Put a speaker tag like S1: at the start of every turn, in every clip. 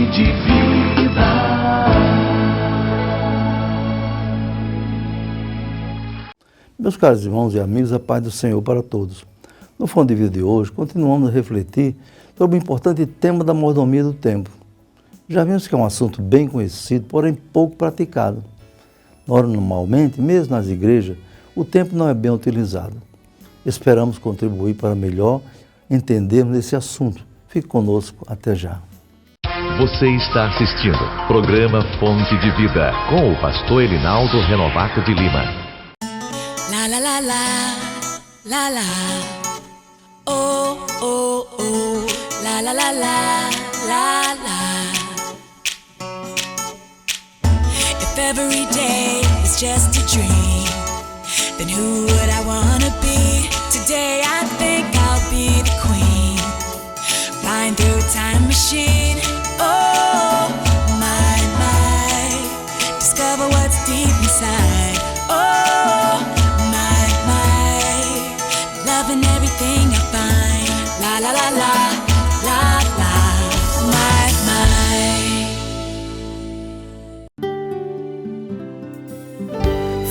S1: de Vida.
S2: Meus caros irmãos e amigos, a paz do Senhor para todos. No Fonte de Vida de hoje, continuamos a refletir sobre o importante tema da mordomia do tempo. Já vimos que é um assunto bem conhecido, porém pouco praticado. Normalmente, mesmo nas igrejas, o tempo não é bem utilizado. Esperamos contribuir para melhor entendermos esse assunto. Fique conosco até já.
S3: Você está assistindo programa Fonte de Vida com o pastor Elinaldo Renovato de Lima.
S4: La la la la, la la, oh oh oh, la la la la, la la. If every day is just a dream, then who would I wanna be? Today I think I'll be the queen, flying through a time machine. Oh my, my, discover what's deep inside. Oh my, my, loving everything I find. La la la la, la la, my, my.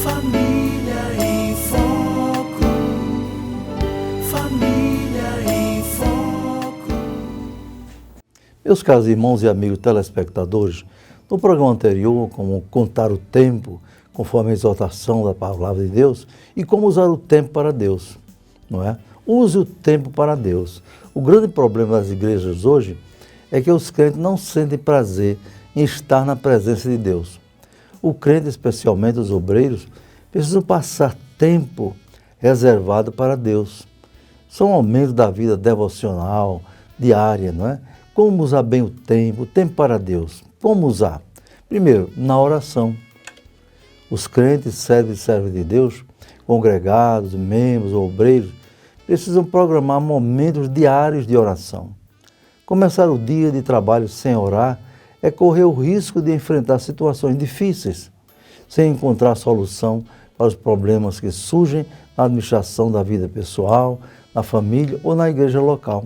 S1: Família em Foco. Família em Foco.
S2: Meus caros irmãos e amigos telespectadores, no programa anterior, como contar o tempo, conforme a exortação da palavra de Deus, e como usar o tempo para Deus, não é? Use o tempo para Deus. O grande problema das igrejas hoje é que os crentes não sentem prazer em estar na presença de Deus. O crente, especialmente os obreiros, precisam passar tempo reservado para Deus. São momentos da vida devocional, diária, não é? Como usar bem o tempo para Deus. Como usar? Primeiro, na oração. Os crentes, servos de Deus, congregados, membros, obreiros, precisam programar momentos diários de oração. Começar o dia de trabalho sem orar é correr o risco de enfrentar situações difíceis, sem encontrar solução para os problemas que surgem na administração da vida pessoal, na família ou na igreja local.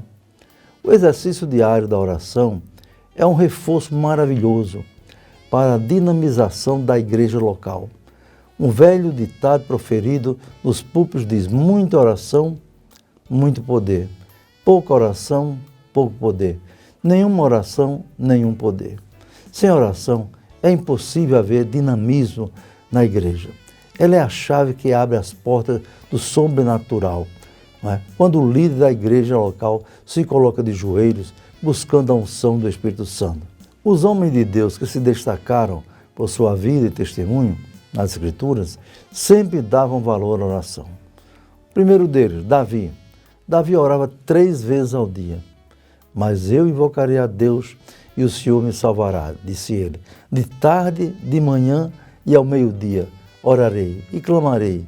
S2: O exercício diário da oração é um reforço maravilhoso para a dinamização da igreja local. Um velho ditado proferido nos púlpitos diz: muita oração, muito poder. Pouca oração, pouco poder. Nenhuma oração, nenhum poder. Sem oração, é impossível haver dinamismo na igreja. Ela é a chave que abre as portas do sobrenatural. Não é? Quando o líder da igreja local se coloca de joelhos, buscando a unção do Espírito Santo. Os homens de Deus que se destacaram por sua vida e testemunho nas Escrituras, sempre davam valor à oração. O primeiro deles, Davi. Davi orava 3 vezes ao dia. Mas eu invocarei a Deus e o Senhor me salvará, disse ele. De tarde, de manhã e ao meio-dia orarei e clamarei,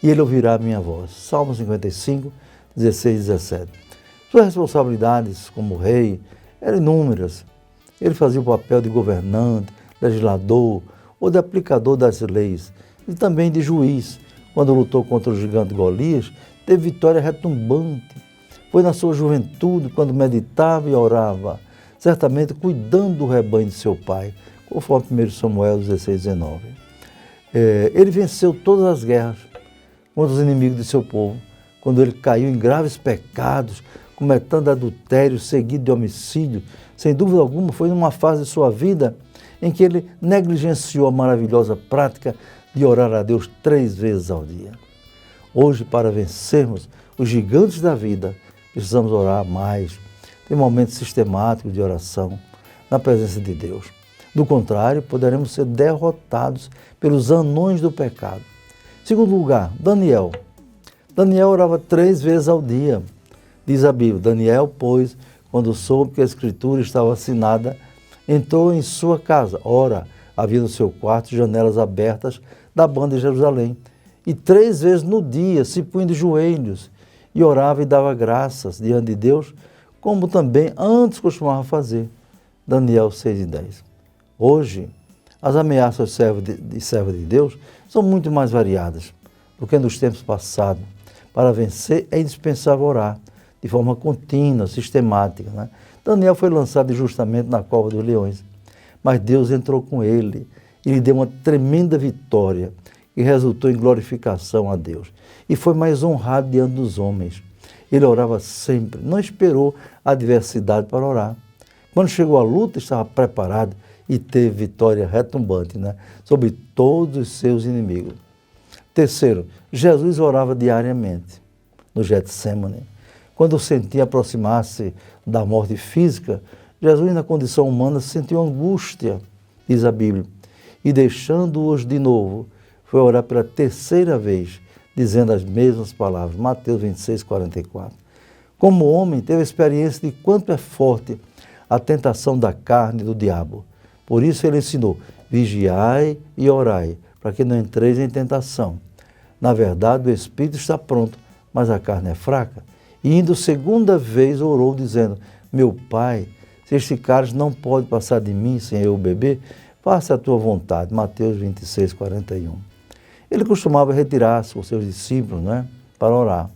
S2: e ele ouvirá a minha voz. Salmo 55, 16 e 17. Suas responsabilidades como rei eram inúmeras. Ele fazia o papel de governante, legislador ou de aplicador das leis, e também de juiz. Quando lutou contra o gigante Golias, teve vitória retumbante. Foi na sua juventude, quando meditava e orava, certamente cuidando do rebanho de seu pai, conforme 1 Samuel 16, 19. Ele venceu todas as guerras contra os inimigos de seu povo, quando ele caiu em graves pecados, cometendo adultério seguido de homicídio. Sem dúvida alguma, foi numa fase de sua vida em que ele negligenciou a maravilhosa prática de orar a Deus 3 vezes ao dia. Hoje, para vencermos os gigantes da vida, precisamos orar mais, ter momentos sistemáticos de oração na presença de Deus. Do contrário, poderemos ser derrotados pelos anões do pecado. Segundo lugar, Daniel. Daniel orava 3 vezes ao dia. Diz a Bíblia: Daniel, pois, quando soube que a Escritura estava assinada, entrou em sua casa. Ora, havia no seu quarto janelas abertas da banda de Jerusalém. E 3 vezes no dia se punha de joelhos e orava e dava graças diante de Deus, como também antes costumava fazer. Daniel 6 e 10. Hoje, as ameaças de servos de Deus são muito mais variadas do que nos tempos passados. Para vencer é indispensável orar de forma contínua, sistemática, né? Daniel foi lançado injustamente na cova dos leões, mas Deus entrou com ele e lhe deu uma tremenda vitória que resultou em glorificação a Deus. E foi mais honrado diante dos homens. Ele orava sempre, não esperou a adversidade para orar. Quando chegou a luta, estava preparado e teve vitória retumbante, sobre todos os seus inimigos. Terceiro, Jesus orava diariamente no Getsemane. Quando sentia aproximar-se da morte física, Jesus, na condição humana, sentiu angústia, diz a Bíblia, e deixando-os de novo, foi orar pela terceira vez, dizendo as mesmas palavras. Mateus 26, 44. Como homem, teve a experiência de quanto é forte a tentação da carne e do diabo. Por isso ele ensinou, vigiai e orai, para que não entreis em tentação. Na verdade, o espírito está pronto, mas a carne é fraca. E indo segunda vez orou, dizendo, meu Pai, se este cálice não pode passar de mim sem eu beber, faça a tua vontade. Mateus 26, 41. Ele costumava retirar-se com seus discípulos, para orar.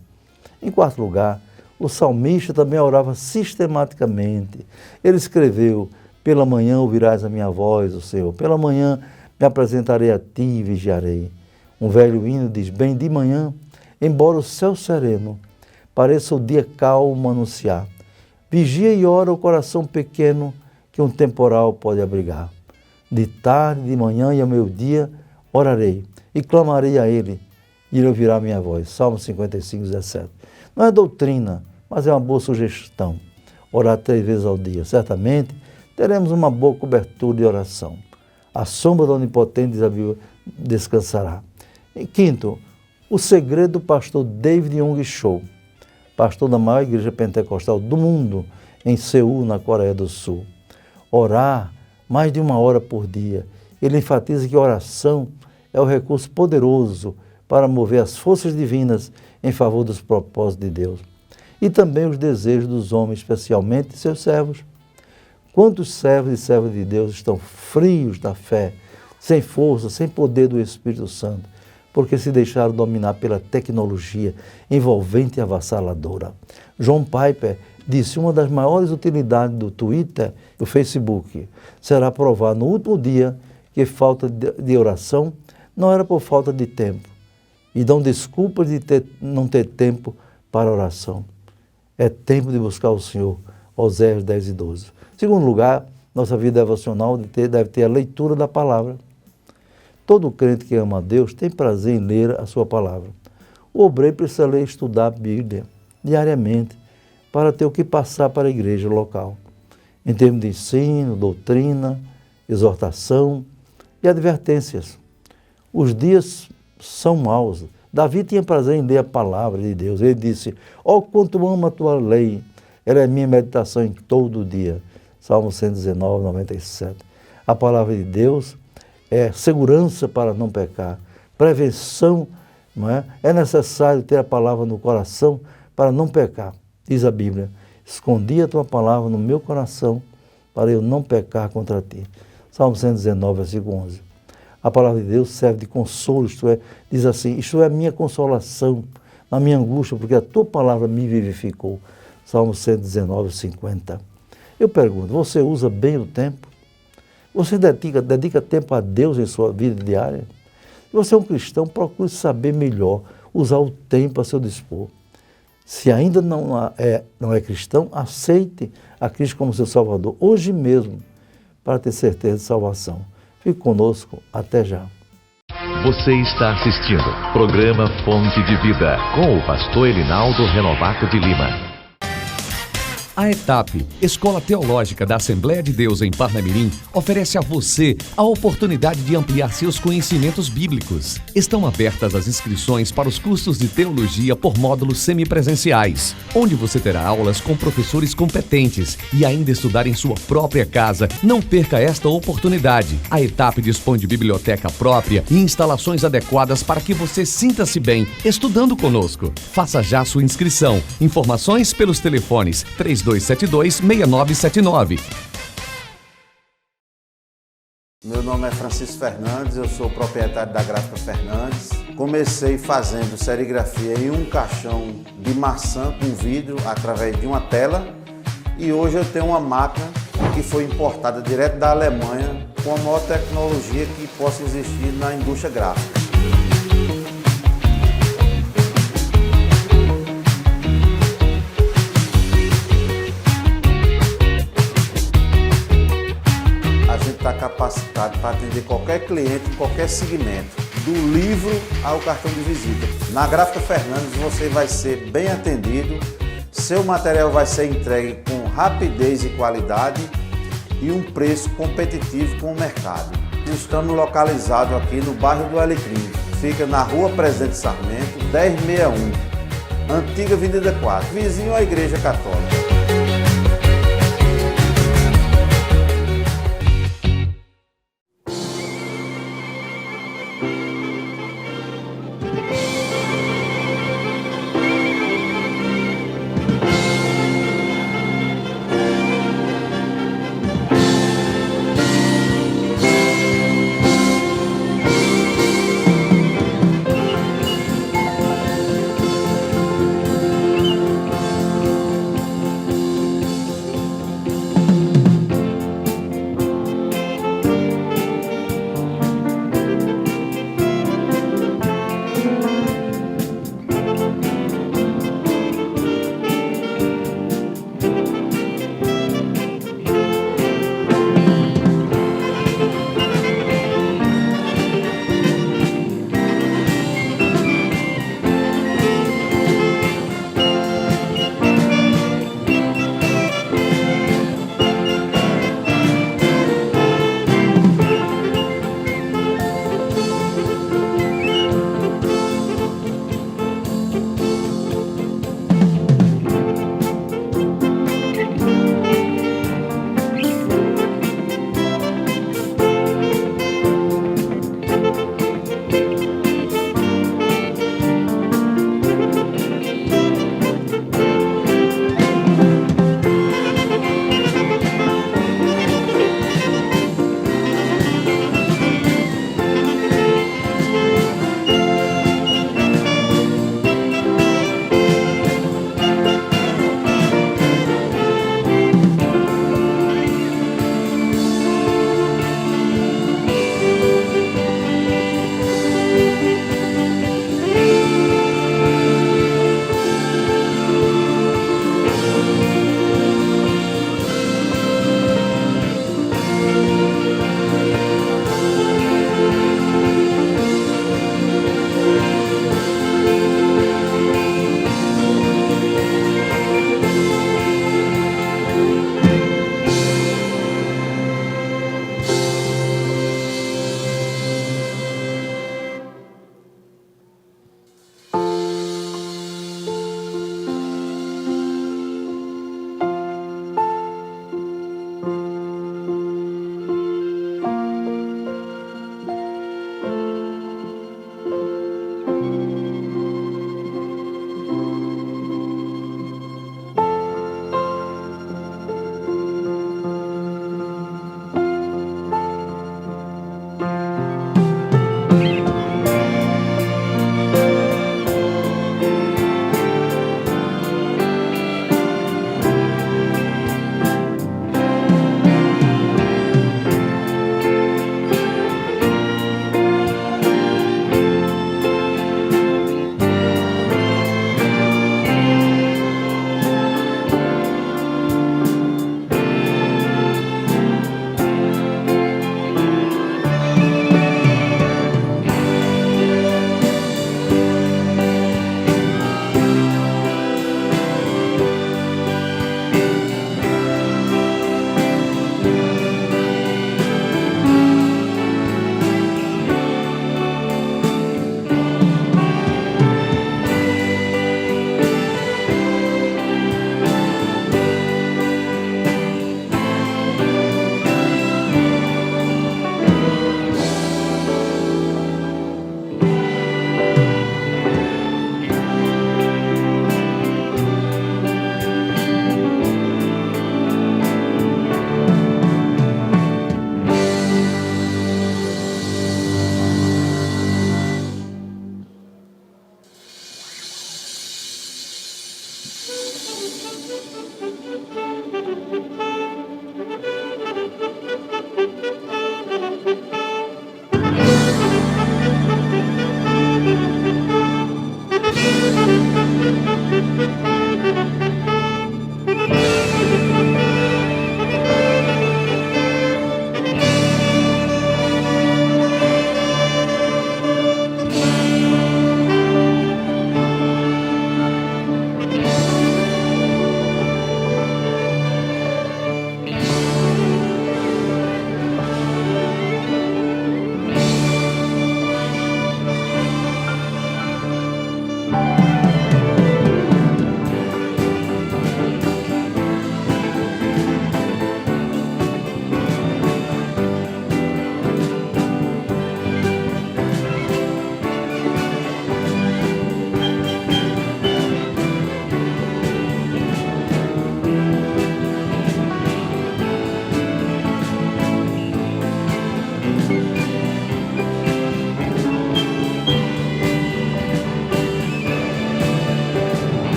S2: Em quarto lugar, o salmista também orava sistematicamente. Ele escreveu, pela manhã ouvirás a minha voz, o Senhor. Pela manhã me apresentarei a ti e vigiarei. Um velho hino diz, bem de manhã, embora o céu sereno pareça o dia calmo anunciar. Vigia e ora o coração pequeno que um temporal pode abrigar. De tarde, de manhã e ao meio-dia orarei e clamarei a Ele e Ele ouvirá a minha voz. Salmo 55, 17. Não é doutrina, mas é uma boa sugestão. Orar 3 vezes ao dia. Certamente teremos uma boa cobertura de oração. A sombra do Onipotente, diz a Bíblia, descansará. E quinto, o segredo do pastor David Young Cho, pastor da maior igreja pentecostal do mundo, em Seul, na Coreia do Sul. Orar mais de 1 hora por dia. Ele enfatiza que a oração é o recurso poderoso para mover as forças divinas em favor dos propósitos de Deus. E também os desejos dos homens, especialmente seus servos. Quantos servos e servas de Deus estão frios da fé, sem força, sem poder do Espírito Santo, porque se deixaram dominar pela tecnologia envolvente e avassaladora. John Piper disse, uma das maiores utilidades do Twitter, do Facebook, será provar no último dia que falta de oração não era por falta de tempo, e dão desculpas de não ter tempo para oração. É tempo de buscar o Senhor, Oséias 10 e 12. Segundo lugar, nossa vida devocional deve ter a leitura da palavra. Todo crente que ama a Deus tem prazer em ler a sua palavra. O obreiro precisa ler e estudar a Bíblia diariamente para ter o que passar para a igreja local, em termos de ensino, doutrina, exortação e advertências. Os dias são maus. Davi tinha prazer em ler a palavra de Deus. Ele disse, ó quanto amo a tua lei, ela é minha meditação em todo o dia. Salmo 119, 97. A palavra de Deus é segurança para não pecar, prevenção, não é? É necessário ter a palavra no coração para não pecar. Diz a Bíblia, escondi a tua palavra no meu coração para eu não pecar contra ti. Salmo 119, versículo 11. A palavra de Deus serve de consolo, isto é, diz assim, isto é a minha consolação na minha angústia, porque a tua palavra me vivificou. Salmo 119, 50. Eu pergunto, você usa bem o tempo? Você dedica tempo a Deus em sua vida diária? Se você é um cristão, procure saber melhor usar o tempo a seu dispor. Se ainda não é cristão, aceite a Cristo como seu Salvador, hoje mesmo, para ter certeza de salvação. Fique conosco, até já.
S3: Você está assistindo programa Fonte de Vida, com o pastor Elinaldo Renovato de Lima.
S5: A ETAP, Escola Teológica da Assembleia de Deus em Parnamirim, oferece a você a oportunidade de ampliar seus conhecimentos bíblicos. Estão abertas as inscrições para os cursos de teologia por módulos semipresenciais, onde você terá aulas com professores competentes e ainda estudar em sua própria casa. Não perca esta oportunidade. A ETAP dispõe de biblioteca própria e instalações adequadas para que você sinta-se bem estudando conosco. Faça já sua inscrição. Informações pelos telefones 3272-6979.
S6: Meu nome é Francisco Fernandes, eu sou proprietário da Gráfica Fernandes. Comecei fazendo serigrafia em um caixão de maçã com vidro através de uma tela e hoje eu tenho uma máquina que foi importada direto da Alemanha com a maior tecnologia que possa existir na indústria gráfica. A gente está capacitado para atender qualquer cliente, qualquer segmento, do livro ao cartão de visita. Na Gráfica Fernandes você vai ser bem atendido, seu material vai ser entregue com rapidez e qualidade e um preço competitivo com o mercado. Estamos localizados aqui no bairro do Alecrim, fica na Rua Presidente Sarmento, 1061, Antiga Avenida 4, vizinho à Igreja Católica.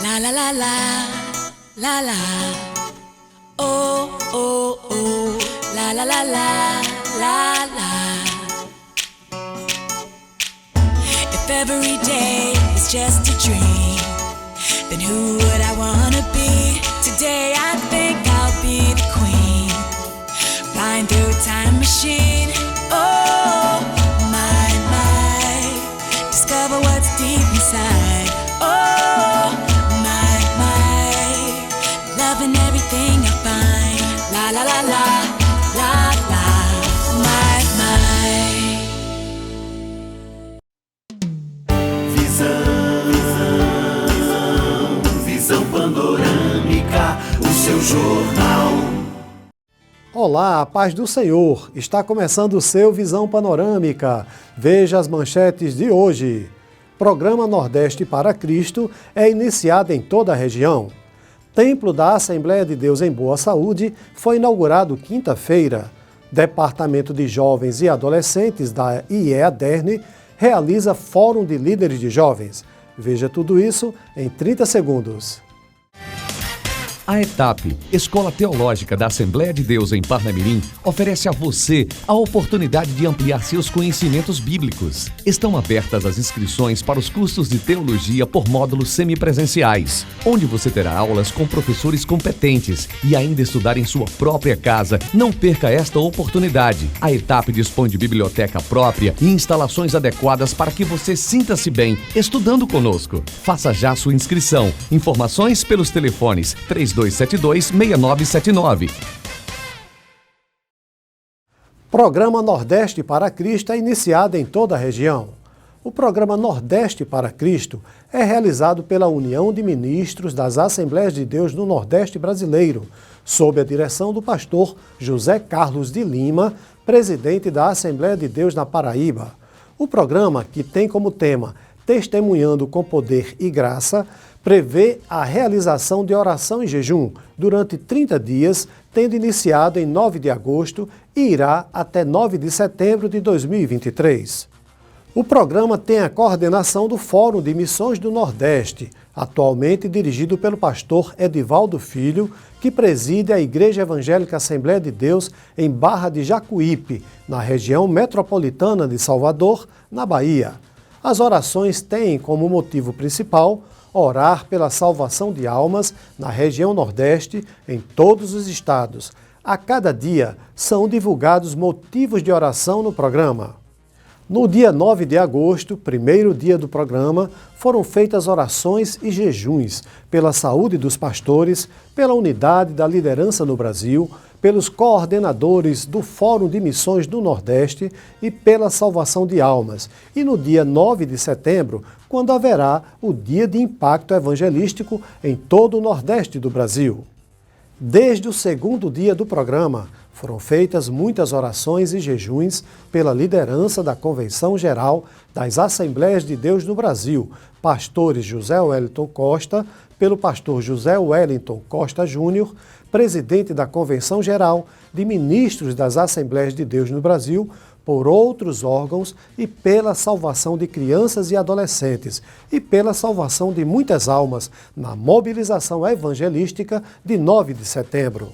S4: La la la la, la la. Oh oh oh, la la la la, la la. If every day is just a dream, then who would I wanna be? Today I think I'll be the queen, flying through a time machine. Oh my my, discover what's deep inside. Oh my my, loving everything I find. La la la la, la la, my my.
S1: Visão panorâmica, o seu jornal.
S7: Olá, a paz do Senhor. Está começando o seu Visão Panorâmica. Veja as manchetes de hoje. Programa Nordeste para Cristo é iniciado em toda a região. Templo da Assembleia de Deus em Boa Saúde foi inaugurado quinta-feira. Departamento de Jovens e Adolescentes da IEADERN realiza Fórum de Líderes de Jovens. Veja tudo isso em 30 segundos.
S5: A ETAP, Escola Teológica da Assembleia de Deus em Parnamirim, oferece a você a oportunidade de ampliar seus conhecimentos bíblicos. Estão abertas as inscrições para os cursos de teologia por módulos semipresenciais, onde você terá aulas com professores competentes e ainda estudar em sua própria casa. Não perca esta oportunidade. A ETAP dispõe de biblioteca própria e instalações adequadas para que você sinta-se bem estudando conosco. Faça já sua inscrição. Informações pelos telefones 3272-6979.
S7: Programa Nordeste para Cristo é iniciado em toda a região. O Programa Nordeste para Cristo é realizado pela União de Ministros das Assembleias de Deus no Nordeste Brasileiro, sob a direção do pastor José Carlos de Lima, presidente da Assembleia de Deus na Paraíba. O programa, que tem como tema Testemunhando com Poder e Graça, prevê a realização de oração e jejum durante 30 dias, tendo iniciado em 9 de agosto e irá até 9 de setembro de 2023. O programa tem a coordenação do Fórum de Missões do Nordeste, atualmente dirigido pelo pastor Edivaldo Filho, que preside a Igreja Evangélica Assembleia de Deus em Barra de Jacuípe, na região metropolitana de Salvador, na Bahia. As orações têm como motivo principal orar pela salvação de almas na região Nordeste, em todos os estados. A cada dia são divulgados motivos de oração no programa. No dia 9 de agosto, primeiro dia do programa, foram feitas orações e jejuns pela saúde dos pastores, pela unidade da liderança no Brasil, pelos coordenadores do Fórum de Missões do Nordeste e pela salvação de almas. E no dia 9 de setembro, quando haverá o Dia de Impacto Evangelístico em todo o Nordeste do Brasil. Desde o segundo dia do programa, Foram feitas muitas orações e jejuns pela liderança da Convenção Geral das Assembleias de Deus no Brasil, pastores José Wellington Costa, pelo pastor José Wellington Costa Júnior, presidente da Convenção Geral de Ministros das Assembleias de Deus no Brasil, por outros órgãos e pela salvação de crianças e adolescentes e pela salvação de muitas almas na mobilização evangelística de 9 de setembro.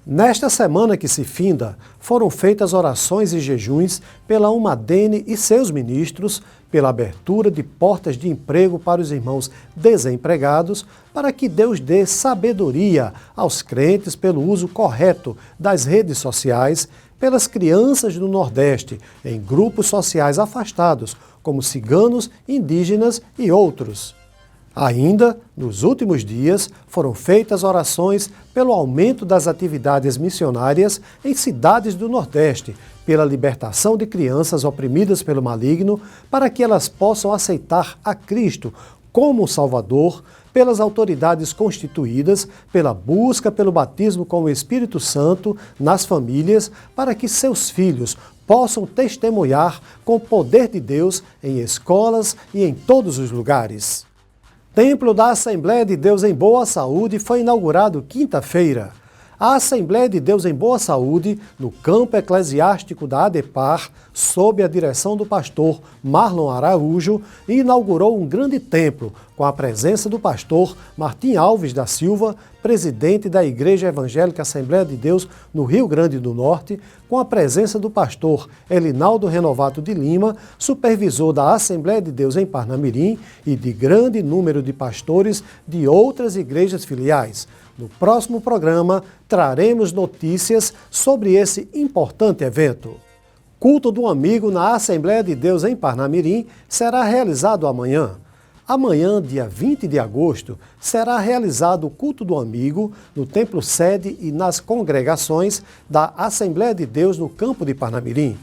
S7: Nesta semana que se finda, foram feitas orações e jejuns pela Umadene e seus ministros, pela abertura de portas de emprego para os irmãos desempregados, para que Deus dê sabedoria aos crentes pelo uso correto das redes sociais, pelas crianças do Nordeste, em grupos sociais afastados, como ciganos, indígenas e outros. Ainda, nos últimos dias, foram feitas orações pelo aumento das atividades missionárias em cidades do Nordeste, pela libertação de crianças oprimidas pelo maligno, para que elas possam aceitar a Cristo como Salvador, pelas autoridades constituídas, pela busca pelo batismo com o Espírito Santo nas famílias, para que seus filhos possam testemunhar com o poder de Deus em escolas e em todos os lugares. Templo da Assembleia de Deus em Boa Saúde foi inaugurado quinta-feira. A Assembleia de Deus em Boa Saúde, no campo eclesiástico da ADEPAR, sob a direção do pastor Marlon Araújo, inaugurou um grande templo com a presença do pastor Martim Alves da Silva, presidente da Igreja Evangélica Assembleia de Deus no Rio Grande do Norte, com a presença do pastor Elinaldo Renovato de Lima, supervisor da Assembleia de Deus em Parnamirim e de grande número de pastores de outras igrejas filiais. No próximo programa, traremos notícias sobre esse importante evento. Culto do Amigo na Assembleia de Deus em Parnamirim será realizado amanhã. Amanhã, dia 20 de agosto, será realizado o Culto do Amigo no Templo Sede e nas congregações da Assembleia de Deus no campo de Parnamirim.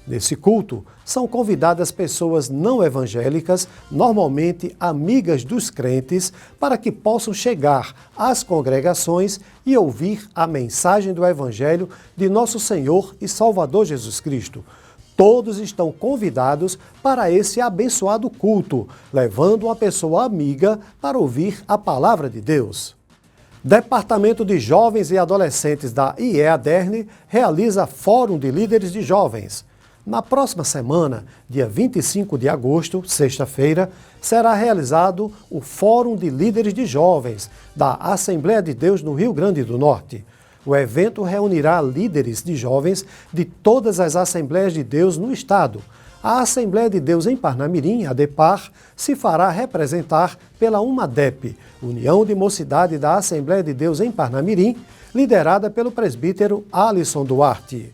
S7: Nesse culto, são convidadas pessoas não evangélicas, normalmente amigas dos crentes, para que possam chegar às congregações e ouvir a mensagem do Evangelho de nosso Senhor e Salvador Jesus Cristo. Todos estão convidados para esse abençoado culto, levando uma pessoa amiga para ouvir a palavra de Deus. Departamento de Jovens e Adolescentes da IEADERN realiza Fórum de Líderes de Jovens. Na próxima semana, dia 25 de agosto, sexta-feira, será realizado o Fórum de Líderes de Jovens da Assembleia de Deus no Rio Grande do Norte. O evento reunirá líderes de jovens de todas as Assembleias de Deus no Estado. A Assembleia de Deus em Parnamirim, a ADEPAR, se fará representar pela UMADEP, União de Mocidade da Assembleia de Deus em Parnamirim, liderada pelo presbítero Alisson Duarte.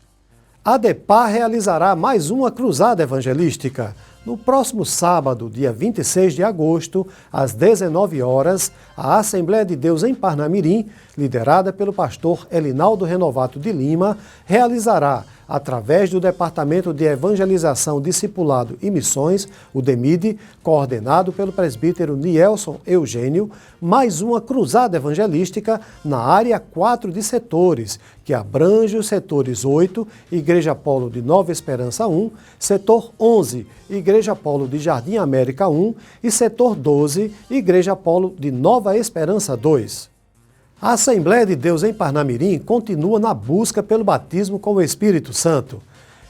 S7: A ADEPAR realizará mais uma cruzada evangelística. No próximo sábado, dia 26 de agosto, às 19 horas, a Assembleia de Deus em Parnamirim, liderada pelo pastor Elinaldo Renovato de Lima, realizará, através do Departamento de Evangelização, Discipulado e Missões, o DEMID, coordenado pelo presbítero Nielson Eugênio, mais uma cruzada evangelística na área 4 de setores, que abrange os setores 8, Igreja Polo de Nova Esperança 1, setor 11, Igreja Polo de Jardim América 1 e setor 12, Igreja Polo de Nova Esperança 2. A Assembleia de Deus em Parnamirim continua na busca pelo batismo com o Espírito Santo.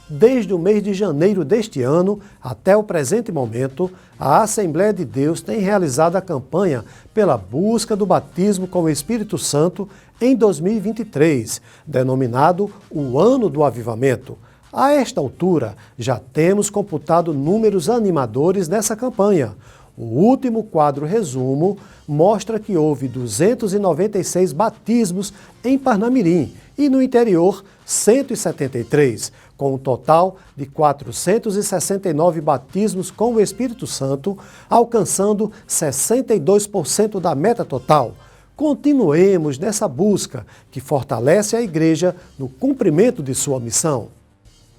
S7: Desde o mês de janeiro deste ano até o presente momento, a Assembleia de Deus tem realizado a campanha pela busca do batismo com o Espírito Santo em 2023, denominado o Ano do Avivamento. A esta altura, já temos computado números animadores nessa campanha. O último quadro resumo mostra que houve 296 batismos em Parnamirim e no interior 173, com um total de 469 batismos com o Espírito Santo, alcançando 62% da meta total. Continuemos nessa busca que fortalece a Igreja no cumprimento de sua missão.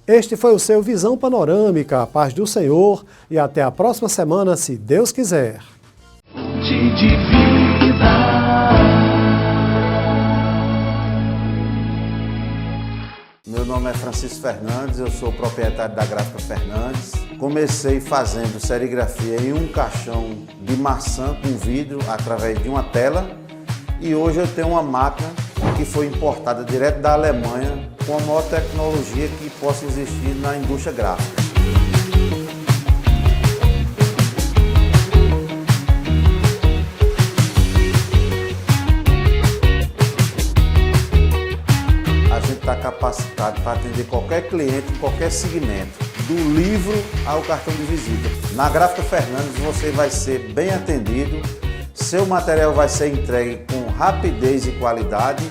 S7: Este foi o seu Visão Panorâmica. A paz do Senhor e até a próxima semana, se Deus quiser.
S1: de vida.
S6: nome é Francisco Fernandes, eu sou proprietário da Gráfica Fernandes. Comecei fazendo serigrafia em um caixão de maçã com vidro através de uma tela e hoje eu tenho uma máquina que foi importada direto da Alemanha com a maior tecnologia que possa existir na indústria gráfica. A gente está capacitado para atender qualquer cliente, qualquer segmento, do livro ao cartão de visita. Na Gráfica Fernandes você vai ser bem atendido, seu material vai ser entregue com rapidez e qualidade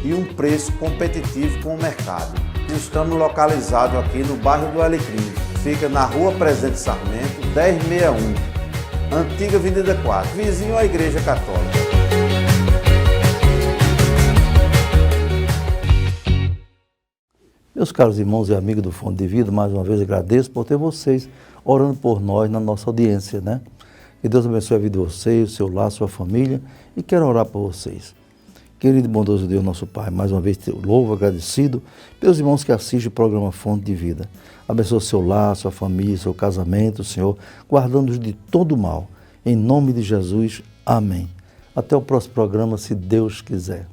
S6: e um preço competitivo com o mercado. Estamos localizados aqui no bairro do Alecrim, fica na Rua Presidente Sarmento, 1061, Antiga Avenida 4, vizinho à Igreja Católica.
S2: Meus caros irmãos e amigos do Fonte de Vida, mais uma vez agradeço por ter vocês orando por nós na nossa audiência, né? Que Deus abençoe a vida de vocês, o seu lar, sua família, e quero orar por vocês. Querido e bondoso Deus, nosso Pai, mais uma vez te louvo, agradecido pelos irmãos que assistem o programa Fonte de Vida. Abençoe o seu lar, sua família, seu casamento, Senhor, guardando-os de todo mal. Em nome de Jesus, amém. Até o próximo programa, se Deus quiser.